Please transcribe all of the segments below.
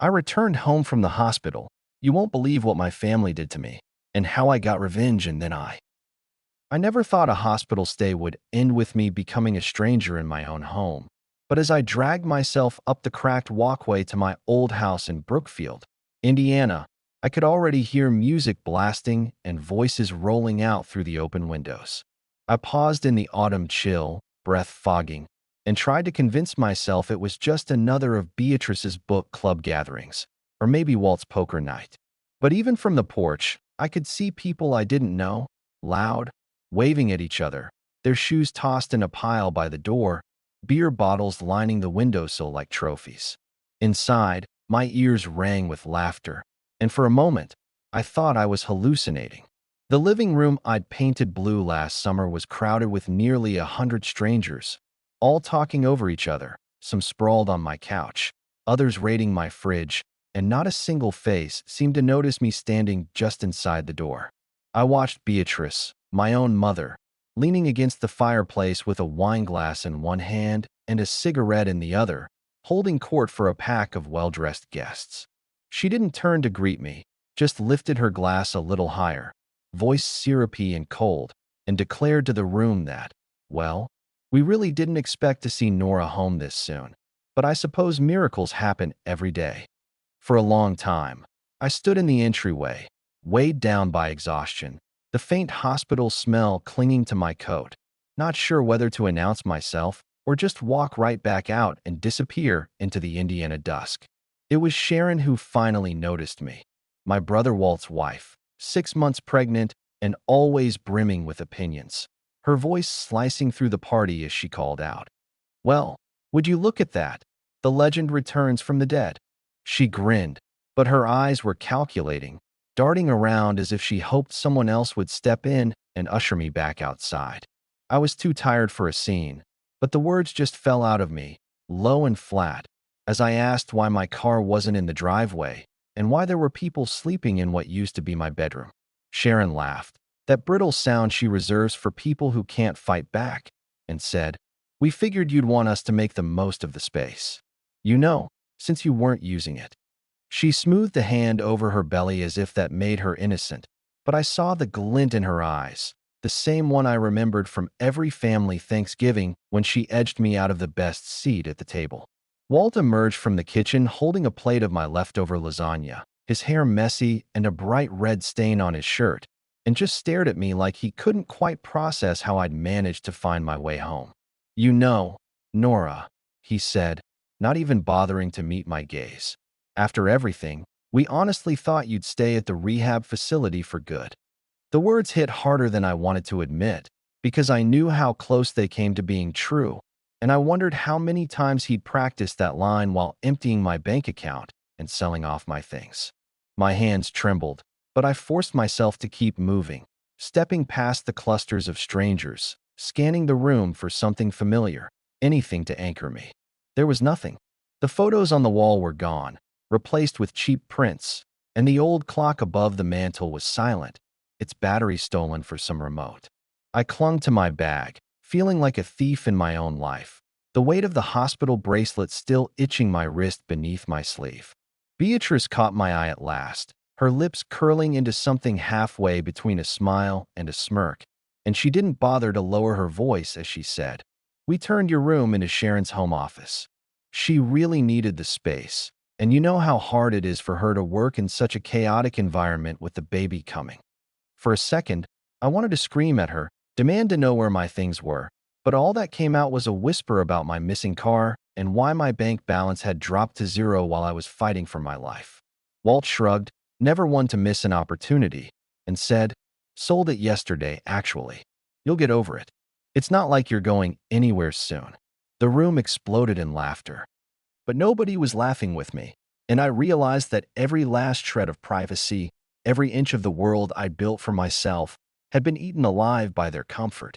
I returned home from the hospital. You won't believe what my family did to me, and how I got revenge, and then I never thought a hospital stay would end with me becoming a stranger in my own home. But as I dragged myself up the cracked walkway to my old house in Brookfield, Indiana, I could already hear music blasting and voices rolling out through the open windows. I paused in the autumn chill, breath fogging, and tried to convince myself it was just another of Beatrice's book club gatherings, or maybe Walt's poker night. But even from the porch, I could see people I didn't know, loud, waving at each other, their shoes tossed in a pile by the door, beer bottles lining the windowsill like trophies. Inside, my ears rang with laughter, and for a moment, I thought I was hallucinating. The living room I'd painted blue last summer was crowded with nearly 100 strangers, all talking over each other, some sprawled on my couch, others raiding my fridge, and not a single face seemed to notice me standing just inside the door. I watched Beatrice, my own mother, leaning against the fireplace with a wineglass in one hand and a cigarette in the other, holding court for a pack of well-dressed guests. She didn't turn to greet me, just lifted her glass a little higher, voice syrupy and cold, and declared to the room that, well, we really didn't expect to see Nora home this soon, but I suppose miracles happen every day. For a long time, I stood in the entryway, weighed down by exhaustion, the faint hospital smell clinging to my coat, not sure whether to announce myself or just walk right back out and disappear into the Indiana dusk. It was Sharon who finally noticed me, my brother Walt's wife, 6 months pregnant and always brimming with opinions, her voice slicing through the party as she called out, "Well, would you look at that? The legend returns from the dead." She grinned, but her eyes were calculating, darting around as if she hoped someone else would step in and usher me back outside. I was too tired for a scene, but the words just fell out of me, low and flat, as I asked why my car wasn't in the driveway and why there were people sleeping in what used to be my bedroom. Sharon laughed, that brittle sound she reserves for people who can't fight back, and said, "We figured you'd want us to make the most of the space. You know, since you weren't using it." She smoothed a hand over her belly as if that made her innocent, but I saw the glint in her eyes, the same one I remembered from every family Thanksgiving when she edged me out of the best seat at the table. Walt emerged from the kitchen holding a plate of my leftover lasagna, his hair messy and a bright red stain on his shirt, and just stared at me like he couldn't quite process how I'd managed to find my way home. "You know, Nora," he said, not even bothering to meet my gaze. "After everything, we honestly thought you'd stay at the rehab facility for good." The words hit harder than I wanted to admit, because I knew how close they came to being true, and I wondered how many times he'd practiced that line while emptying my bank account and selling off my things. My hands trembled, but I forced myself to keep moving, stepping past the clusters of strangers, scanning the room for something familiar, anything to anchor me. There was nothing. The photos on the wall were gone, replaced with cheap prints, and the old clock above the mantel was silent, its battery stolen for some remote. I clung to my bag, feeling like a thief in my own life, the weight of the hospital bracelet still itching my wrist beneath my sleeve. Beatrice caught my eye at last, her lips curling into something halfway between a smile and a smirk, and she didn't bother to lower her voice as she said, "We turned your room into Sharon's home office." She really needed the space, and you know how hard it is for her to work in such a chaotic environment with the baby coming. For a second, I wanted to scream at her, demand to know where my things were, but all that came out was a whisper about my missing car and why my bank balance had dropped to zero while I was fighting for my life. Walt shrugged, never one to miss an opportunity, and said, "Sold it yesterday, actually. You'll get over it. It's not like you're going anywhere soon." The room exploded in laughter. But nobody was laughing with me, and I realized that every last shred of privacy, every inch of the world I'd built for myself, had been eaten alive by their comfort.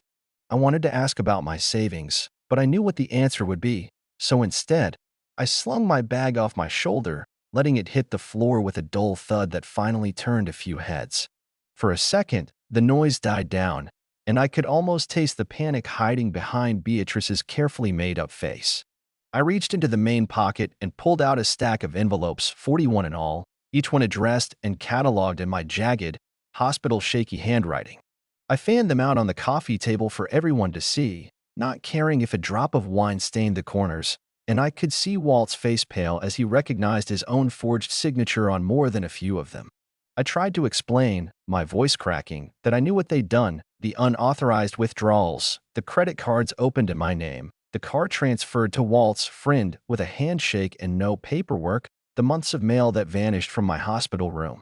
I wanted to ask about my savings, but I knew what the answer would be, so instead, I slung my bag off my shoulder, letting it hit the floor with a dull thud that finally turned a few heads. For a second, the noise died down, and I could almost taste the panic hiding behind Beatrice's carefully made-up face. I reached into the main pocket and pulled out a stack of envelopes, 41 in all, each one addressed and cataloged in my jagged, hospital-shaky handwriting. I fanned them out on the coffee table for everyone to see, not caring if a drop of wine stained the corners, and I could see Walt's face pale as he recognized his own forged signature on more than a few of them. I tried to explain, my voice cracking, that I knew what they'd done: the unauthorized withdrawals, the credit cards opened in my name, the car transferred to Walt's friend with a handshake and no paperwork, the months of mail that vanished from my hospital room,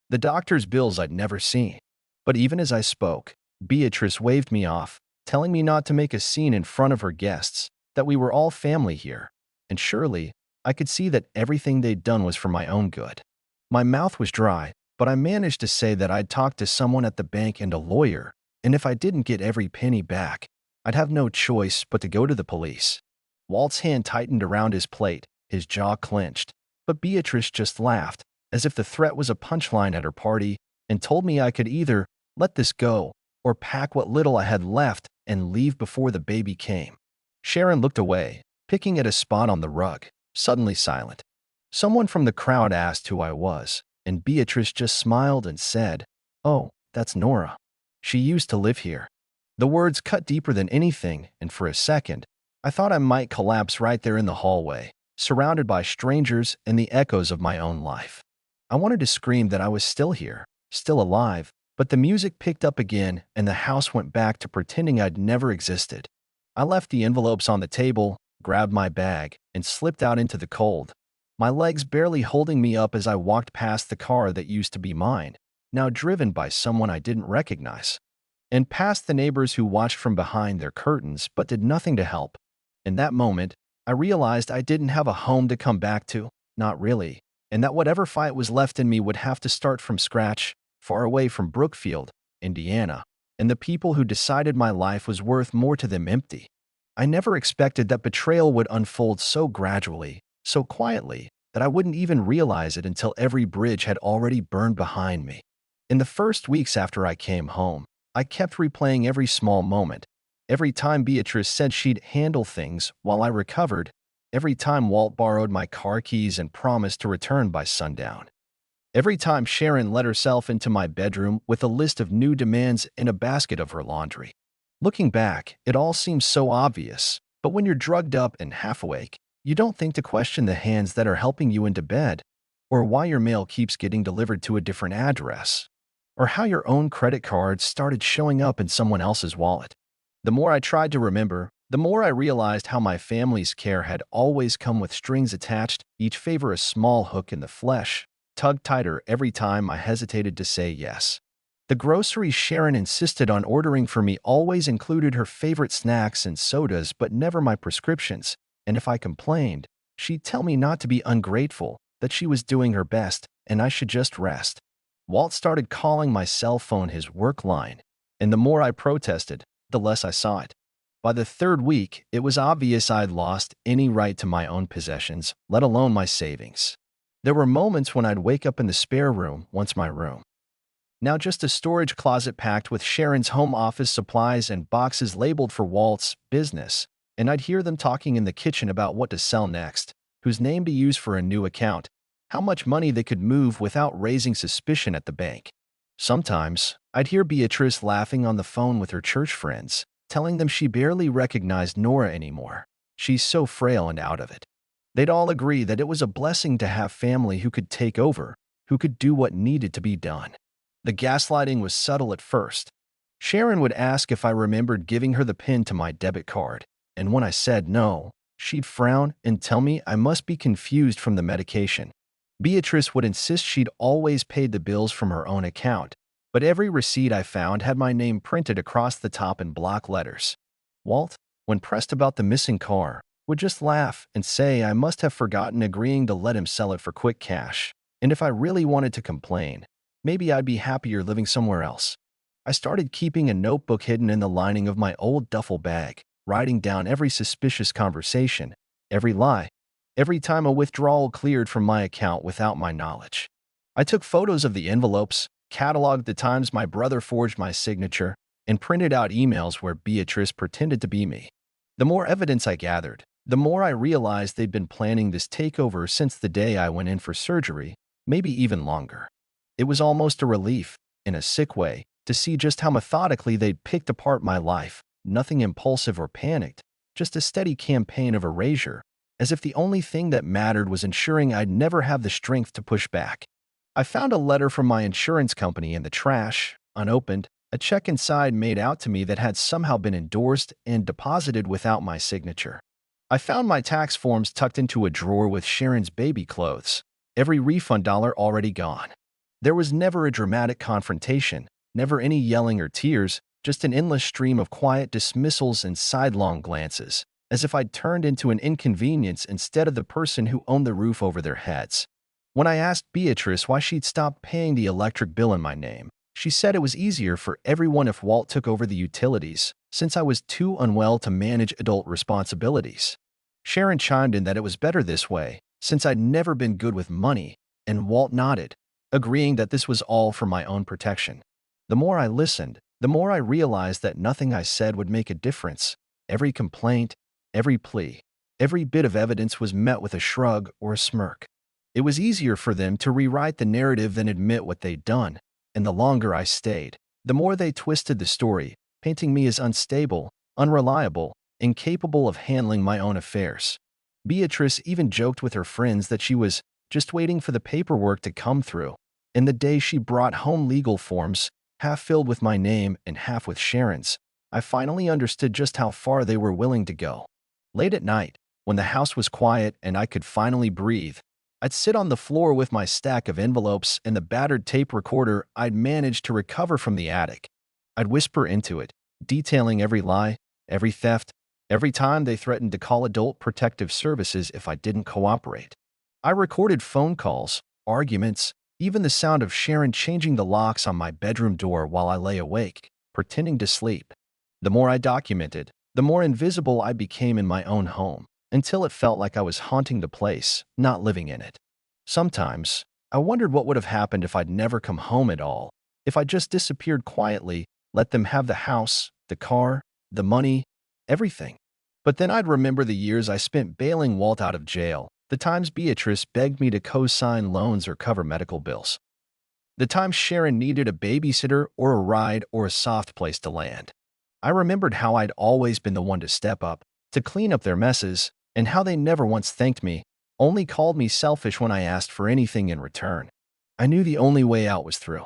the doctor's bills I'd never seen. But even as I spoke, Beatrice waved me off, telling me not to make a scene in front of her guests, that we were all family here, and surely I could see that everything they'd done was for my own good. My mouth was dry, but I managed to say that I'd talked to someone at the bank and a lawyer, and if I didn't get every penny back, I'd have no choice but to go to the police. Walt's hand tightened around his plate, his jaw clenched, but Beatrice just laughed, as if the threat was a punchline at her party, and told me I could either let this go or pack what little I had left and leave before the baby came. Sharon looked away, picking at a spot on the rug, suddenly silent. Someone from the crowd asked who I was, and Beatrice just smiled and said, "Oh, that's Nora. She used to live here." The words cut deeper than anything, and for a second, I thought I might collapse right there in the hallway, surrounded by strangers and the echoes of my own life. I wanted to scream that I was still here, still alive, but the music picked up again and the house went back to pretending I'd never existed. I left the envelopes on the table, grabbed my bag, and slipped out into the cold, my legs barely holding me up as I walked past the car that used to be mine, now driven by someone I didn't recognize, and past the neighbors who watched from behind their curtains but did nothing to help. In that moment, I realized I didn't have a home to come back to, not really, and that whatever fight was left in me would have to start from scratch, far away from Brookfield, Indiana, and the people who decided my life was worth more to them empty. I never expected that betrayal would unfold so gradually, so quietly, that I wouldn't even realize it until every bridge had already burned behind me. In the first weeks after I came home, I kept replaying every small moment. Every time Beatrice said she'd handle things while I recovered, every time Walt borrowed my car keys and promised to return by sundown, every time Sharon let herself into my bedroom with a list of new demands and a basket of her laundry. Looking back, it all seems so obvious, but when you're drugged up and half awake, you don't think to question the hands that are helping you into bed, or why your mail keeps getting delivered to a different address, or how your own credit cards started showing up in someone else's wallet. The more I tried to remember, the more I realized how my family's care had always come with strings attached, each favor a small hook in the flesh, tugged tighter every time I hesitated to say yes. The groceries Sharon insisted on ordering for me always included her favorite snacks and sodas, but never my prescriptions. And if I complained, she'd tell me not to be ungrateful, that she was doing her best, and I should just rest. Walt started calling my cell phone his work line, and the more I protested, the less I saw it. By the third week, it was obvious I'd lost any right to my own possessions, let alone my savings. There were moments when I'd wake up in the spare room, once my room, now just a storage closet packed with Sharon's home office supplies and boxes labeled for Walt's business, and I'd hear them talking in the kitchen about what to sell next, whose name to use for a new account, how much money they could move without raising suspicion at the bank. Sometimes, I'd hear Beatrice laughing on the phone with her church friends, telling them she barely recognized Nora anymore. She's so frail and out of it. They'd all agree that it was a blessing to have family who could take over, who could do what needed to be done. The gaslighting was subtle at first. Sharon would ask if I remembered giving her the PIN to my debit card, and when I said no, she'd frown and tell me I must be confused from the medication. Beatrice would insist she'd always paid the bills from her own account, but every receipt I found had my name printed across the top in block letters. Walt, when pressed about the missing car, would just laugh and say I must have forgotten agreeing to let him sell it for quick cash, and if I really wanted to complain, maybe I'd be happier living somewhere else. I started keeping a notebook hidden in the lining of my old duffel bag, writing down every suspicious conversation, every lie, every time a withdrawal cleared from my account without my knowledge. I took photos of the envelopes, cataloged the times my brother forged my signature, and printed out emails where Beatrice pretended to be me. The more evidence I gathered, The more I realized they'd been planning this takeover since the day I went in for surgery, maybe even longer. It was almost a relief, in a sick way, to see just how methodically they'd picked apart my life, nothing impulsive or panicked, just a steady campaign of erasure, as if the only thing that mattered was ensuring I'd never have the strength to push back. I found a letter from my insurance company in the trash, unopened, a check inside made out to me that had somehow been endorsed and deposited without my signature. I found my tax forms tucked into a drawer with Sharon's baby clothes, every refund dollar already gone. There was never a dramatic confrontation, never any yelling or tears, just an endless stream of quiet dismissals and sidelong glances, as if I'd turned into an inconvenience instead of the person who owned the roof over their heads. When I asked Beatrice why she'd stopped paying the electric bill in my name, she said it was easier for everyone if Walt took over the utilities, since I was too unwell to manage adult responsibilities. Sharon chimed in that it was better this way, since I'd never been good with money, and Walt nodded, agreeing that this was all for my own protection. The more I listened, the more I realized that nothing I said would make a difference. Every complaint, every plea, every bit of evidence was met with a shrug or a smirk. It was easier for them to rewrite the narrative than admit what they'd done, and the longer I stayed, the more they twisted the story, painting me as unstable, unreliable, incapable of handling my own affairs. Beatrice even joked with her friends that she was just waiting for the paperwork to come through, and the day she brought home legal forms, half filled with my name and half with Sharon's, I finally understood just how far they were willing to go. Late at night, when the house was quiet and I could finally breathe, I'd sit on the floor with my stack of envelopes and the battered tape recorder I'd managed to recover from the attic. I'd whisper into it, detailing every lie, every theft, every time they threatened to call Adult Protective Services if I didn't cooperate. I recorded phone calls, arguments, even the sound of Sharon changing the locks on my bedroom door while I lay awake, pretending to sleep. The more I documented, the more invisible I became in my own home, until it felt like I was haunting the place, not living in it. Sometimes, I wondered what would have happened if I'd never come home at all, if I just disappeared quietly, let them have the house, the car, the money, everything. But then I'd remember the years I spent bailing Walt out of jail, the times Beatrice begged me to co-sign loans or cover medical bills, the times Sharon needed a babysitter or a ride or a soft place to land. I remembered how I'd always been the one to step up, to clean up their messes, and how they never once thanked me, only called me selfish when I asked for anything in return. I knew the only way out was through.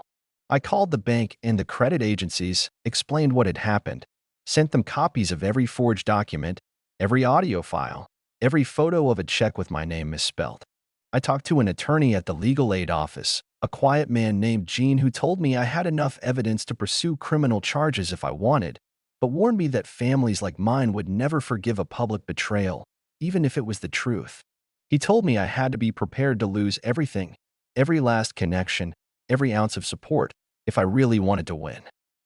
I called the bank and the credit agencies, explained what had happened, sent them copies of every forged document, every audio file, every photo of a check with my name misspelled. I talked to an attorney at the legal aid office, a quiet man named Gene who told me I had enough evidence to pursue criminal charges if I wanted, but warned me that families like mine would never forgive a public betrayal, even if it was the truth. He told me I had to be prepared to lose everything, every last connection, every ounce of support, if I really wanted to win.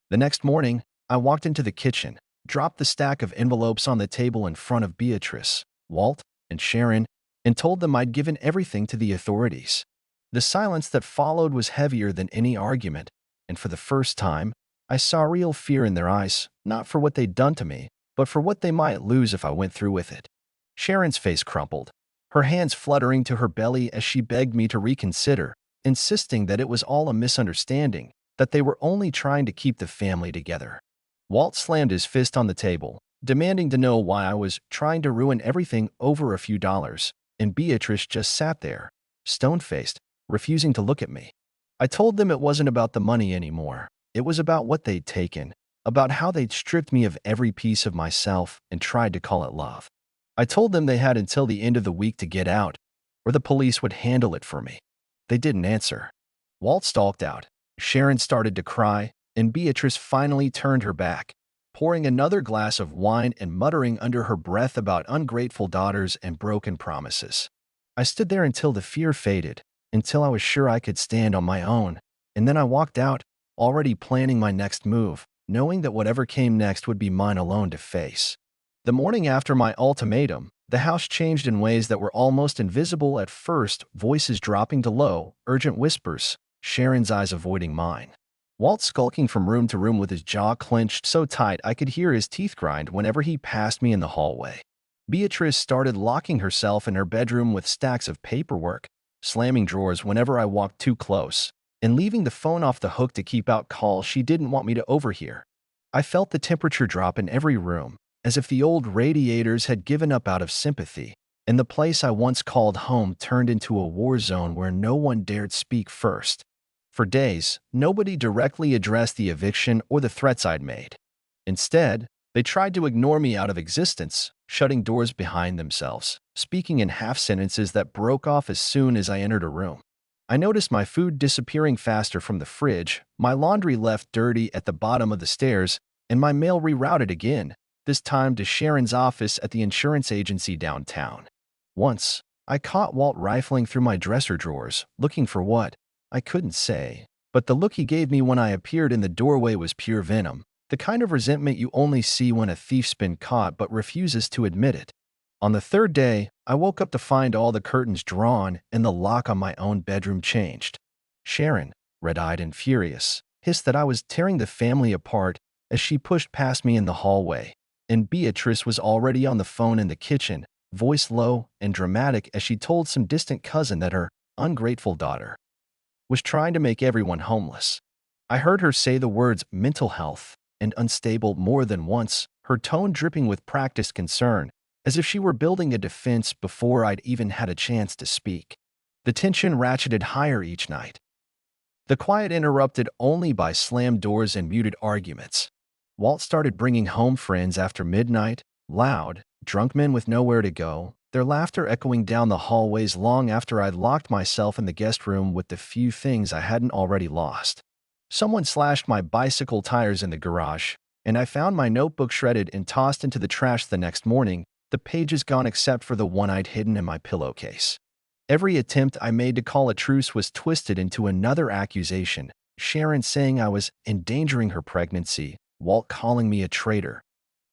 The next morning, I walked into the kitchen, dropped the stack of envelopes on the table in front of Beatrice, Walt, and Sharon, and told them I'd given everything to the authorities. The silence that followed was heavier than any argument, and for the first time, I saw real fear in their eyes, not for what they'd done to me, but for what they might lose if I went through with it. Sharon's face crumpled, her hands fluttering to her belly as she begged me to reconsider, insisting that it was all a misunderstanding, that they were only trying to keep the family together. Walt slammed his fist on the table, demanding to know why I was trying to ruin everything over a few dollars, and Beatrice just sat there, stone-faced, refusing to look at me. I told them it wasn't about the money anymore. It was about what they'd taken, about how they'd stripped me of every piece of myself and tried to call it love. I told them they had until the end of the week to get out, or the police would handle it for me. They didn't answer. Walt stalked out. Sharon started to cry, and Beatrice finally turned her back, pouring another glass of wine and muttering under her breath about ungrateful daughters and broken promises. I stood there until the fear faded, until I was sure I could stand on my own, and then I walked out, already planning my next move, knowing that whatever came next would be mine alone to face. The morning after my ultimatum, the house changed in ways that were almost invisible at first, voices dropping to low, urgent whispers, Sharon's eyes avoiding mine. Walt skulking from room to room with his jaw clenched so tight I could hear his teeth grind whenever he passed me in the hallway. Beatrice started locking herself in her bedroom with stacks of paperwork, slamming drawers whenever I walked too close, and leaving the phone off the hook to keep out calls she didn't want me to overhear. I felt the temperature drop in every room, as if the old radiators had given up out of sympathy, and the place I once called home turned into a war zone where no one dared speak first. For days, nobody directly addressed the eviction or the threats I'd made. Instead, they tried to ignore me out of existence, shutting doors behind themselves, speaking in half sentences that broke off as soon as I entered a room. I noticed my food disappearing faster from the fridge, my laundry left dirty at the bottom of the stairs, and my mail rerouted again, this time to Sharon's office at the insurance agency downtown. Once, I caught Walt rifling through my dresser drawers, looking for what? I couldn't say, but the look he gave me when I appeared in the doorway was pure venom, the kind of resentment you only see when a thief's been caught but refuses to admit it. On the third day, I woke up to find all the curtains drawn and the lock on my own bedroom changed. Sharon, red-eyed and furious, hissed that I was tearing the family apart as she pushed past me in the hallway, and Beatrice was already on the phone in the kitchen, voice low and dramatic as she told some distant cousin that her ungrateful daughter was trying to make everyone homeless. I heard her say the words mental health and unstable more than once, her tone dripping with practiced concern, as if she were building a defense before I'd even had a chance to speak. The tension ratcheted higher each night. The quiet interrupted only by slammed doors and muted arguments. Walt started bringing home friends after midnight, loud, drunk men with nowhere to go, their laughter echoing down the hallways long after I'd locked myself in the guest room with the few things I hadn't already lost. Someone slashed my bicycle tires in the garage, and I found my notebook shredded and tossed into the trash the next morning, the pages gone except for the one I'd hidden in my pillowcase. Every attempt I made to call a truce was twisted into another accusation, Sharon saying I was endangering her pregnancy, Walt calling me a traitor,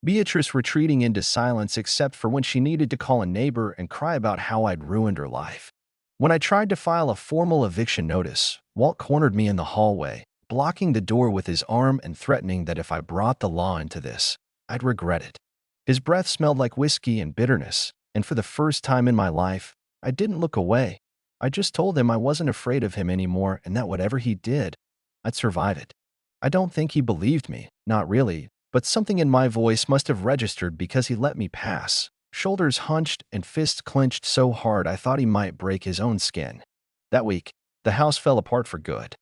Beatrice retreating into silence except for when she needed to call a neighbor and cry about how I'd ruined her life. When I tried to file a formal eviction notice, Walt cornered me in the hallway, blocking the door with his arm and threatening that if I brought the law into this, I'd regret it. His breath smelled like whiskey and bitterness, and for the first time in my life, I didn't look away. I just told him I wasn't afraid of him anymore and that whatever he did, I'd survive it. I don't think he believed me, not really, but something in my voice must have registered because he let me pass, shoulders hunched and fists clenched so hard I thought he might break his own skin. That week, the house fell apart for good.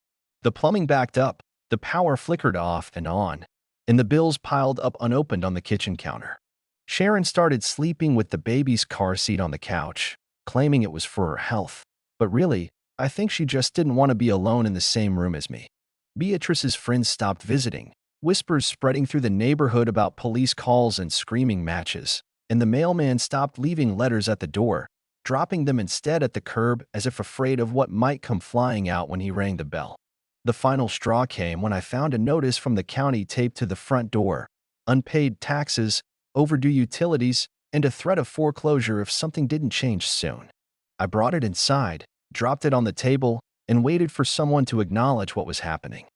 The plumbing backed up, the power flickered off and on, and the bills piled up unopened on the kitchen counter. Sharon started sleeping with the baby's car seat on the couch, claiming it was for her health. But really, I think she just didn't want to be alone in the same room as me. Beatrice's friends stopped visiting, whispers spreading through the neighborhood about police calls and screaming matches, and the mailman stopped leaving letters at the door, dropping them instead at the curb as if afraid of what might come flying out when he rang the bell. The final straw came when I found a notice from the county taped to the front door, unpaid taxes, overdue utilities, and a threat of foreclosure if something didn't change soon. I brought it inside, dropped it on the table, and waited for someone to acknowledge what was happening.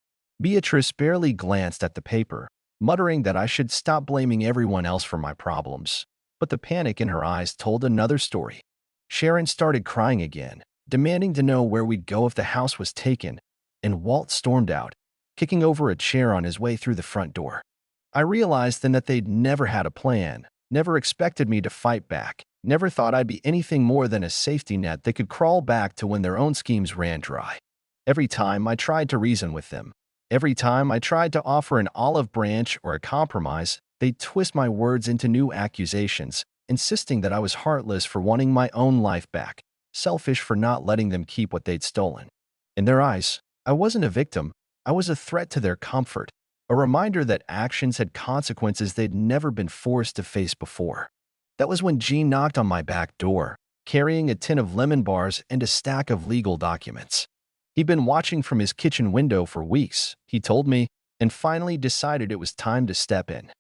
Beatrice barely glanced at the paper, muttering that I should stop blaming everyone else for my problems. But the panic in her eyes told another story. Sharon started crying again, demanding to know where we'd go if the house was taken, and Walt stormed out, kicking over a chair on his way through the front door. I realized then that they'd never had a plan, never expected me to fight back, never thought I'd be anything more than a safety net they could crawl back to when their own schemes ran dry. Every time I tried to reason with them, every time I tried to offer an olive branch or a compromise, they'd twist my words into new accusations, insisting that I was heartless for wanting my own life back, selfish for not letting them keep what they'd stolen. In their eyes, I wasn't a victim, I was a threat to their comfort, a reminder that actions had consequences they'd never been forced to face before. That was when Gene knocked on my back door, carrying a tin of lemon bars and a stack of legal documents. He'd been watching from his kitchen window for weeks, he told me, and finally decided it was time to step in.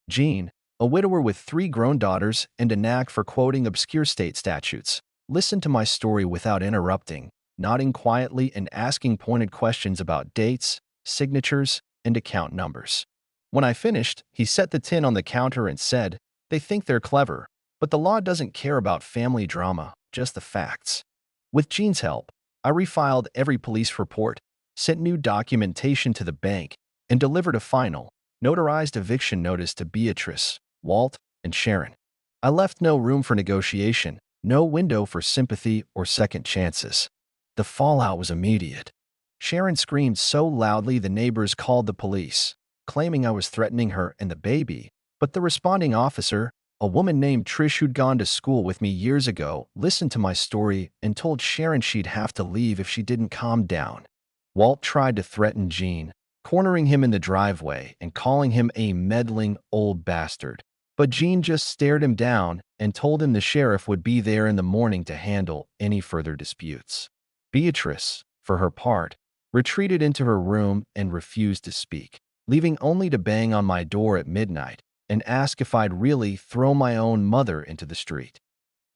Gene, a widower with 3 grown daughters and a knack for quoting obscure state statutes, listened to my story without interrupting, nodding quietly and asking pointed questions about dates, signatures, and account numbers. When I finished, he set the tin on the counter and said, "They think they're clever, But the law doesn't care about family drama, just the facts. With Jean's help, I refiled every police report, sent new documentation to the bank, and delivered a final, notarized eviction notice to Beatrice, Walt, and Sharon. I left no room for negotiation, no window for sympathy or second chances. The fallout was immediate. Sharon screamed so loudly the neighbors called the police, claiming I was threatening her and the baby, but the responding officer, a woman named Trish who'd gone to school with me years ago, listened to my story and told Sharon she'd have to leave if she didn't calm down. Walt tried to threaten Gene, cornering him in the driveway and calling him a meddling old bastard. But Gene just stared him down and told him the sheriff would be there in the morning to handle any further disputes. Beatrice, for her part, retreated into her room and refused to speak, leaving only to bang on my door at midnight and ask if I'd really throw my own mother into the street.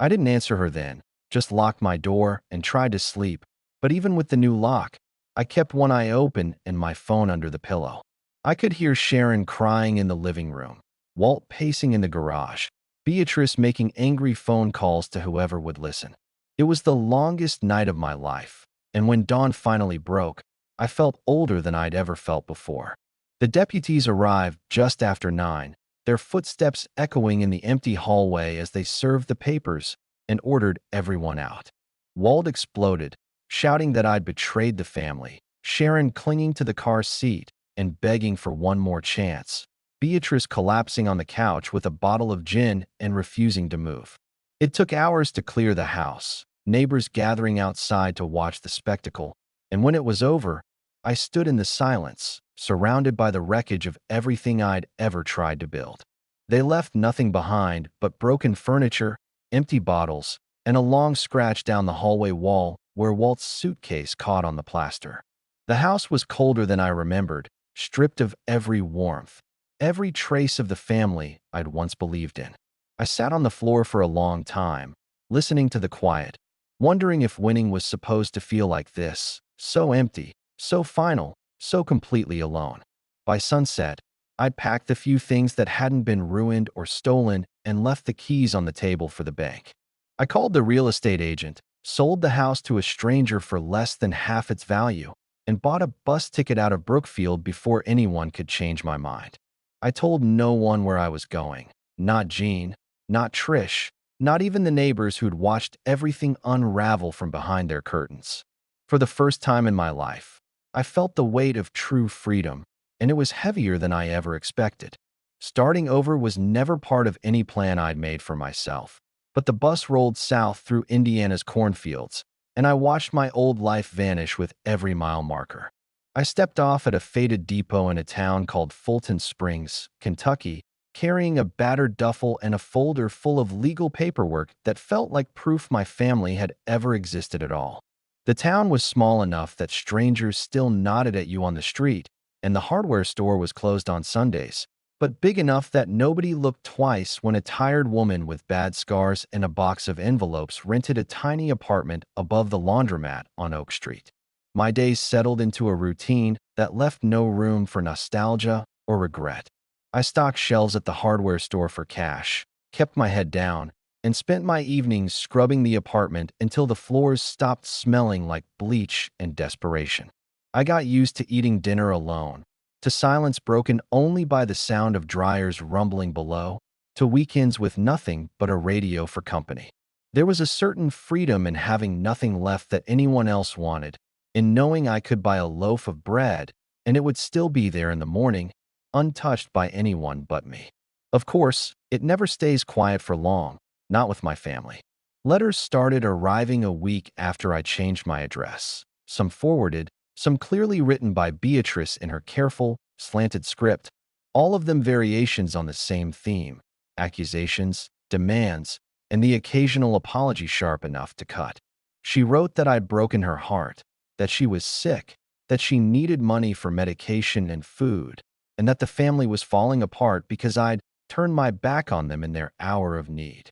I didn't answer her then, just locked my door and tried to sleep, but even with the new lock, I kept one eye open and my phone under the pillow. I could hear Sharon crying in the living room, Walt pacing in the garage, Beatrice making angry phone calls to whoever would listen. It was the longest night of my life, and when dawn finally broke, I felt older than I'd ever felt before. The deputies arrived just after 9, their footsteps echoing in the empty hallway as they served the papers and ordered everyone out. Walt exploded, shouting that I'd betrayed the family, Sharon clinging to the car seat and begging for one more chance, Beatrice collapsing on the couch with a bottle of gin and refusing to move. It took hours to clear the house, neighbors gathering outside to watch the spectacle, and when it was over, I stood in the silence, surrounded by the wreckage of everything I'd ever tried to build. They left nothing behind but broken furniture, empty bottles, and a long scratch down the hallway wall where Walt's suitcase caught on the plaster. The house was colder than I remembered, stripped of every warmth, every trace of the family I'd once believed in. I sat on the floor for a long time, listening to the quiet, wondering if winning was supposed to feel like this, so empty, so final, so completely alone. By sunset, I'd packed the few things that hadn't been ruined or stolen and left the keys on the table for the bank. I called the real estate agent, sold the house to a stranger for less than half its value, and bought a bus ticket out of Brookfield before anyone could change my mind. I told no one where I was going, not Jean, not Trish, not even the neighbors who'd watched everything unravel from behind their curtains. For the first time in my life, I felt the weight of true freedom, and it was heavier than I ever expected. Starting over was never part of any plan I'd made for myself, but the bus rolled south through Indiana's cornfields, and I watched my old life vanish with every mile marker. I stepped off at a faded depot in a town called Fulton Springs, Kentucky, carrying a battered duffel and a folder full of legal paperwork that felt like proof my family had ever existed at all. The town was small enough that strangers still nodded at you on the street, and the hardware store was closed on Sundays, but big enough that nobody looked twice when a tired woman with bad scars and a box of envelopes rented a tiny apartment above the laundromat on Oak Street. My days settled into a routine that left no room for nostalgia or regret. I stocked shelves at the hardware store for cash, kept my head down, and spent my evenings scrubbing the apartment until the floors stopped smelling like bleach and desperation. I got used to eating dinner alone, to silence broken only by the sound of dryers rumbling below, to weekends with nothing but a radio for company. There was a certain freedom in having nothing left that anyone else wanted, in knowing I could buy a loaf of bread and it would still be there in the morning, untouched by anyone but me. Of course, it never stays quiet for long, not with my family. Letters started arriving a week after I changed my address, some forwarded, some clearly written by Beatrice in her careful, slanted script, all of them variations on the same theme: accusations, demands, and the occasional apology sharp enough to cut. She wrote that I'd broken her heart, that she was sick, that she needed money for medication and food, and that the family was falling apart because I'd turned my back on them in their hour of need.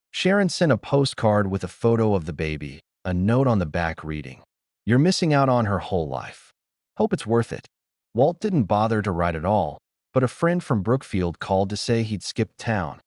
Sharon sent a postcard with a photo of the baby, a note on the back reading, "You're missing out on her whole life. Hope it's worth it." Walt didn't bother to write at all, but a friend from Brookfield called to say he'd skipped town.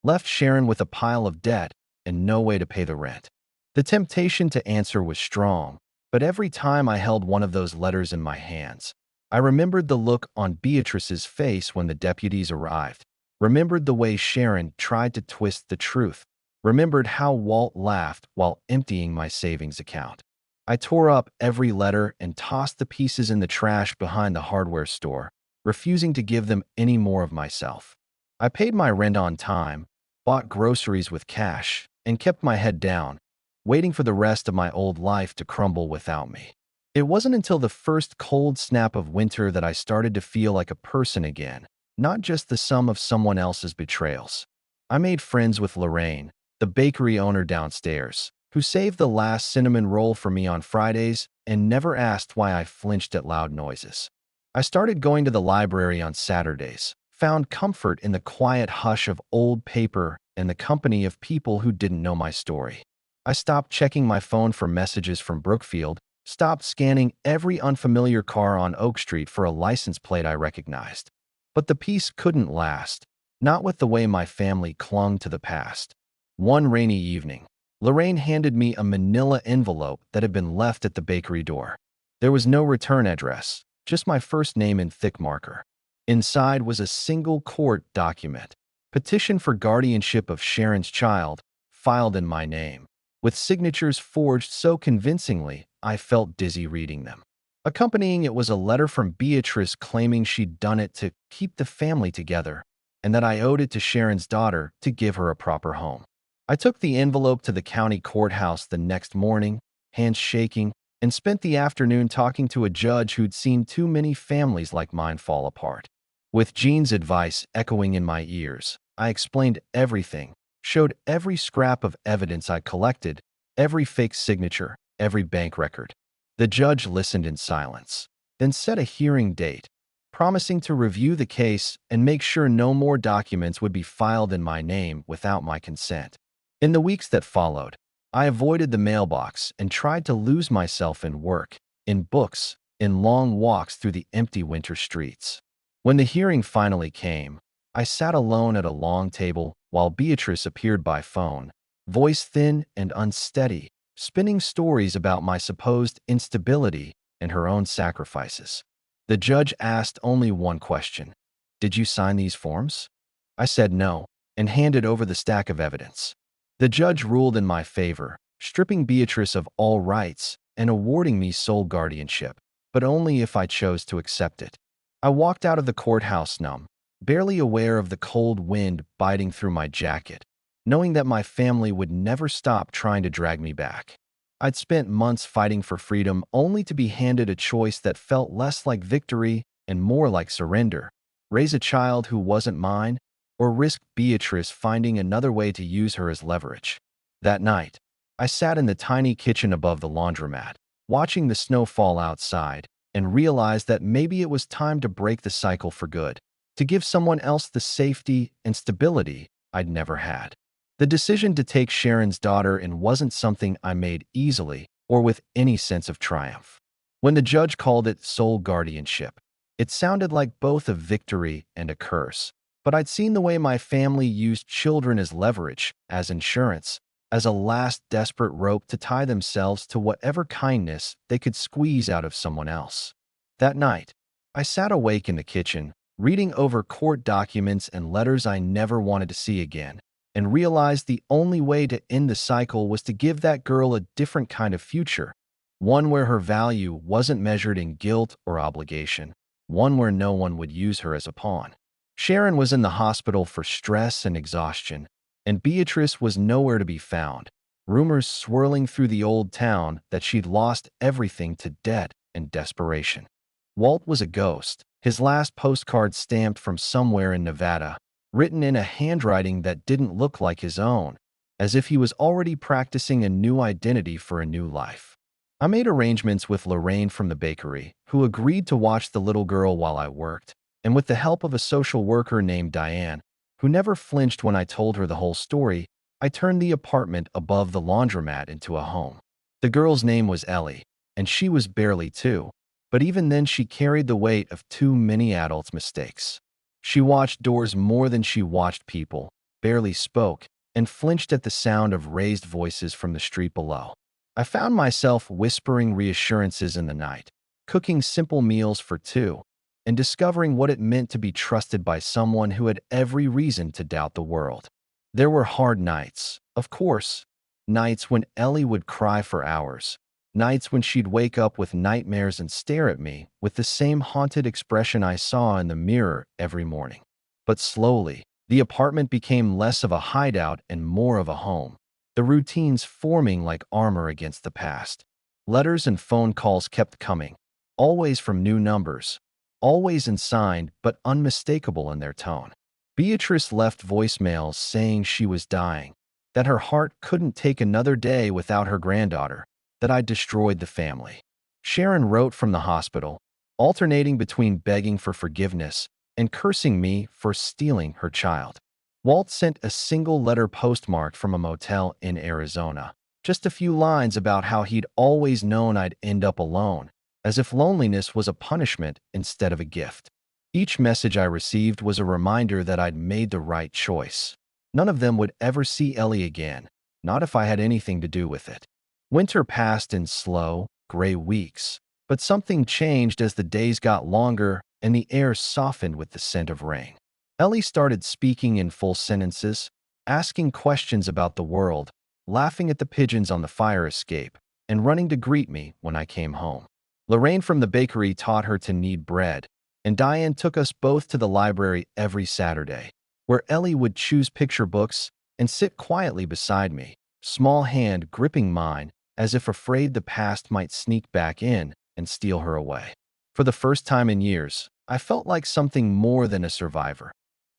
left Sharon with a pile of debt and no way to pay the rent. The temptation to answer was strong, but every time I held one of those letters in my hands, I remembered the look on Beatrice's face when the deputies arrived, remembered the way Sharon tried to twist the truth, remembered how Walt laughed while emptying my savings account. I tore up every letter and tossed the pieces in the trash behind the hardware store, refusing to give them any more of myself. I paid my rent on time, bought groceries with cash, and kept my head down, waiting for the rest of my old life to crumble without me. It wasn't until the first cold snap of winter that I started to feel like a person again, not just the sum of someone else's betrayals. I made friends with Lorraine, the bakery owner downstairs, who saved the last cinnamon roll for me on Fridays and never asked why I flinched at loud noises. I started going to the library on Saturdays, found comfort in the quiet hush of old paper and the company of people who didn't know my story. I stopped checking my phone for messages from Brookfield, stopped scanning every unfamiliar car on Oak Street for a license plate I recognized. But the peace couldn't last, not with the way my family clung to the past. One rainy evening, Lorraine handed me a manila envelope that had been left at the bakery door. There was no return address, just my first name in thick marker. Inside was a single court document, petition for guardianship of Sharon's child, filed in my name, with signatures forged so convincingly I felt dizzy reading them. Accompanying it was a letter from Beatrice claiming she'd done it to keep the family together, and that I owed it to Sharon's daughter to give her a proper home. I took the envelope to the county courthouse the next morning, hands shaking, and spent the afternoon talking to a judge who'd seen too many families like mine fall apart. With Jean's advice echoing in my ears, I explained everything, showed every scrap of evidence I collected, every fake signature, every bank record. The judge listened in silence, then set a hearing date, promising to review the case and make sure no more documents would be filed in my name without my consent. In the weeks that followed, I avoided the mailbox and tried to lose myself in work, in books, in long walks through the empty winter streets. When the hearing finally came, I sat alone at a long table while Beatrice appeared by phone, voice thin and unsteady, spinning stories about my supposed instability and her own sacrifices. The judge asked only one question: "Did you sign these forms?" I said no, and handed over the stack of evidence. The judge ruled in my favor, stripping Beatrice of all rights and awarding me sole guardianship, but only if I chose to accept it. I walked out of the courthouse numb, barely aware of the cold wind biting through my jacket, knowing that my family would never stop trying to drag me back. I'd spent months fighting for freedom only to be handed a choice that felt less like victory and more like surrender: raise a child who wasn't mine, or risk Beatrice finding another way to use her as leverage. That night, I sat in the tiny kitchen above the laundromat, watching the snow fall outside, and realized that maybe it was time to break the cycle for good, to give someone else the safety and stability I'd never had. The decision to take Sharon's daughter in wasn't something I made easily or with any sense of triumph. When the judge called it sole guardianship, it sounded like both a victory and a curse. But I'd seen the way my family used children as leverage, as insurance, as a last desperate rope to tie themselves to whatever kindness they could squeeze out of someone else. That night, I sat awake in the kitchen, reading over court documents and letters I never wanted to see again, and realized the only way to end the cycle was to give that girl a different kind of future, one where her value wasn't measured in guilt or obligation, one where no one would use her as a pawn. Sharon was in the hospital for stress and exhaustion, and Beatrice was nowhere to be found, rumors swirling through the old town that she'd lost everything to debt and desperation. Walt was a ghost, his last postcard stamped from somewhere in Nevada, written in a handwriting that didn't look like his own, as if he was already practicing a new identity for a new life. I made arrangements with Lorraine from the bakery, who agreed to watch the little girl while I worked, and with the help of a social worker named Diane, who never flinched when I told her the whole story, I turned the apartment above the laundromat into a home. The girl's name was Ellie, and she was barely 2, but even then she carried the weight of too many adults' mistakes. She watched doors more than she watched people, barely spoke and flinched at the sound of raised voices from the street below. I found myself whispering reassurances in the night, cooking simple meals for two, and discovering what it meant to be trusted by someone who had every reason to doubt the world. There were hard nights, of course, nights when Ellie would cry for hours, nights when she'd wake up with nightmares and stare at me with the same haunted expression I saw in the mirror every morning. But slowly, the apartment became less of a hideout and more of a home, the routines forming like armor against the past. Letters and phone calls kept coming, always from new numbers, always unsigned but unmistakable in their tone. Beatrice left voicemails saying she was dying, that her heart couldn't take another day without her granddaughter, that I'd destroyed the family. Sharon wrote from the hospital, alternating between begging for forgiveness and cursing me for stealing her child. Walt sent a single letter postmarked from a motel in Arizona, just a few lines about how he'd always known I'd end up alone, as if loneliness was a punishment instead of a gift. Each message I received was a reminder that I'd made the right choice. None of them would ever see Ellie again, not if I had anything to do with it. Winter passed in slow, gray weeks, but something changed as the days got longer and the air softened with the scent of rain. Ellie started speaking in full sentences, asking questions about the world, laughing at the pigeons on the fire escape, and running to greet me when I came home. Lorraine from the bakery taught her to knead bread, and Diane took us both to the library every Saturday, where Ellie would choose picture books and sit quietly beside me, small hand gripping mine as if afraid the past might sneak back in and steal her away. For the first time in years, I felt like something more than a survivor.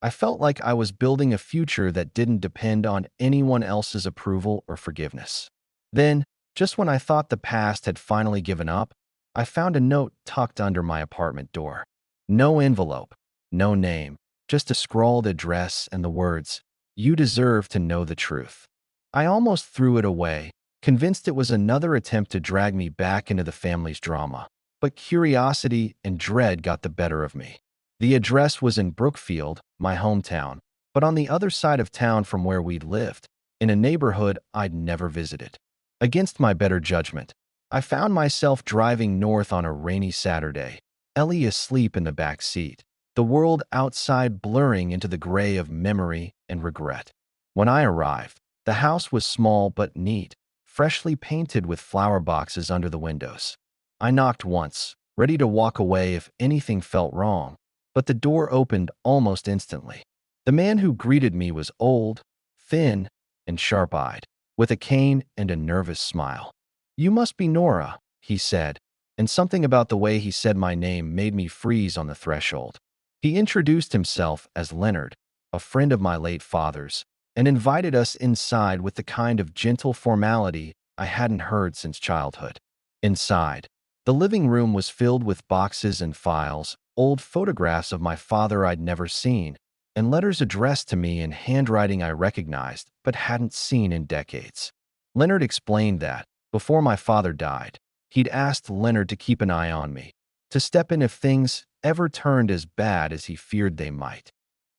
I felt like I was building a future that didn't depend on anyone else's approval or forgiveness. Then, just when I thought the past had finally given up, I found a note tucked under my apartment door. No envelope, no name, just a scrawled address and the words, "You deserve to know the truth." I almost threw it away, convinced it was another attempt to drag me back into the family's drama. But curiosity and dread got the better of me. The address was in Brookfield, my hometown, but on the other side of town from where we'd lived, in a neighborhood I'd never visited. Against my better judgment, I found myself driving north on a rainy Saturday, Ellie asleep in the back seat, the world outside blurring into the gray of memory and regret. When I arrived, the house was small but neat, freshly painted with flower boxes under the windows. I knocked once, ready to walk away if anything felt wrong, but the door opened almost instantly. The man who greeted me was old, thin, and sharp-eyed, with a cane and a nervous smile. "You must be Nora," he said, and something about the way he said my name made me freeze on the threshold. He introduced himself as Leonard, a friend of my late father's, and invited us inside with the kind of gentle formality I hadn't heard since childhood. Inside, the living room was filled with boxes and files, old photographs of my father I'd never seen, and letters addressed to me in handwriting I recognized but hadn't seen in decades. Leonard explained that, before my father died, he'd asked Leonard to keep an eye on me, to step in if things ever turned as bad as he feared they might.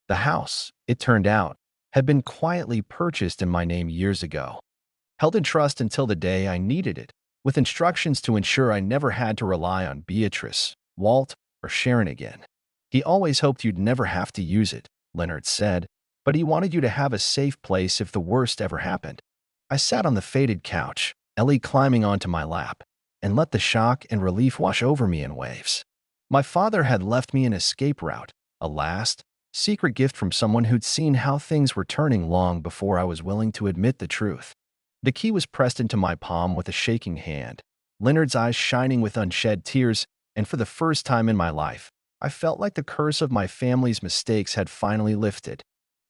The house, it turned out, had been quietly purchased in my name years ago, held in trust until the day I needed it, with instructions to ensure I never had to rely on Beatrice, Walt, or Sharon again. "He always hoped you'd never have to use it," Leonard said, "but he wanted you to have a safe place if the worst ever happened." I sat on the faded couch, Ellie climbing onto my lap, and let the shock and relief wash over me in waves. My father had left me an escape route, a last, secret gift from someone who'd seen how things were turning long before I was willing to admit the truth. The key was pressed into my palm with a shaking hand, Leonard's eyes shining with unshed tears, and for the first time in my life, I felt like the curse of my family's mistakes had finally lifted.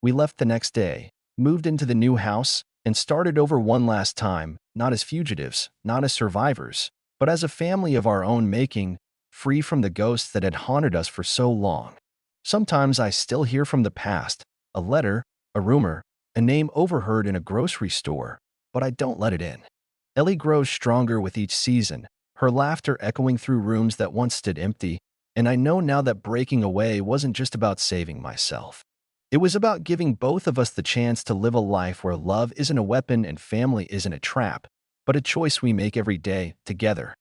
We left the next day, moved into the new house, and started over one last time, not as fugitives, not as survivors, but as a family of our own making, free from the ghosts that had haunted us for so long. Sometimes I still hear from the past, a letter, a rumor, a name overheard in a grocery store, but I don't let it in. Ellie grows stronger with each season, her laughter echoing through rooms that once stood empty, and I know now that breaking away wasn't just about saving myself. It was about giving both of us the chance to live a life where love isn't a weapon and family isn't a trap, but a choice we make every day together.